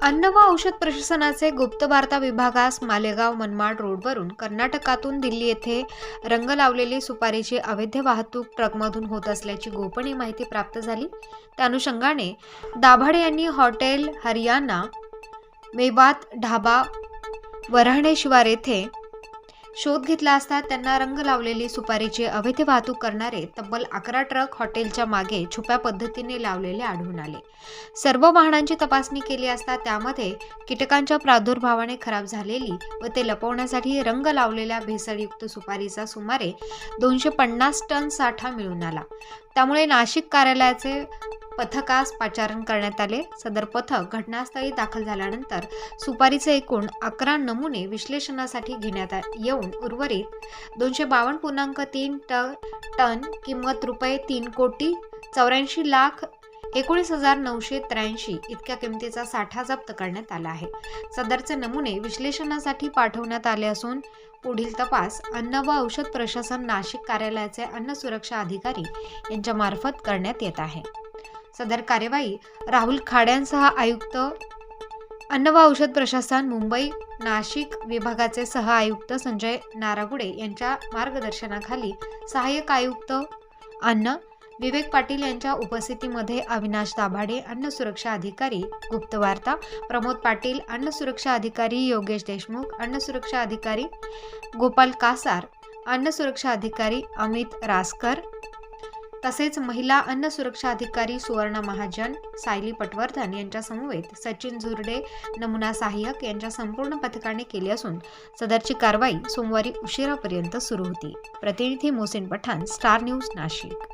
अन्न व औषध प्रशासनाचे गुप्त वार्ता विभागास मालेगाव मनमाड रोडवरून कर्नाटकातून दिल्ली येथे रंग लावलेली सुपारीची अवैध वाहतूक ट्रकमधून होत असल्याची गोपनीय माहिती प्राप्त झाली। त्या अनुषंगाने दाभाडे यांनी हॉटेल हरियाणा मेवात ढाबा वऱ्हाणे शिवार येथे शोध घेतला असता त्यांना रंग लावलेली सुपारीची अवैध वाहतूक करणारे तब्बल 11 ट्रक हॉटेलच्या मागे छुप्या पद्धतीने लावलेले आढळून आले। सर्व वाहनांची तपासणी केली असता त्यामध्ये कीटकांच्या प्रादुर्भावाने खराब झालेली व ते लपवण्यासाठी रंग लावलेल्या भेसळयुक्त सुपारीचा सुमारे 250 टन साठा मिळून आला। त्यामुळे नाशिक कार्यालयाचे पथकास पाचारण करण्यात आले। सदर पथक घटनास्थळी दाखल झाल्यानंतर सुपारीचे एकूण 11 नमुने विश्लेषणासाठी घेण्यात येऊन उर्वरित 252.3 टन किंमत रुपये 3,84,19,983 इतक्या किमतीचा साठा जप्त करण्यात आला आहे। सदरचे नमुने विश्लेषणासाठी पाठवण्यात आले असून पुढील तपास अन्न व औषध प्रशासन नाशिक कार्यालयाचे अन्न सुरक्षा अधिकारी यांच्या मार्फत करण्यात येत आहे। सदर कार्यवाही राहुल खाड्यांसह आयुक्त अन्न व औषध प्रशासन मुंबई नाशिक विभागाचे सह आयुक्त संजय नारागुडे यांच्या मार्गदर्शनाखाली सहाय्यक आयुक्त अन्न विवेक पाटील यांच्या उपस्थितीमध्ये अविनाश दाभाडे अन्न सुरक्षा अधिकारी गुप्तवार्ता, प्रमोद पाटील अन्न सुरक्षा अधिकारी, योगेश देशमुख अन्न सुरक्षा अधिकारी, गोपाल कासार अन्न सुरक्षा अधिकारी, अमित रासकर तसेच महिला अन्न सुरक्षा अधिकारी सुवर्णा महाजन, सायली पटवर्धन यांच्या समवेत सचिन झुर्डे नमुना सहाय्यक यांच्या संपूर्ण पथकाने केली असून सदरची कारवाई सोमवारी उशिरापर्यंत सुरू होती। प्रतिनिधी मोहसिन पठाण, स्टार न्यूज, नाशिक।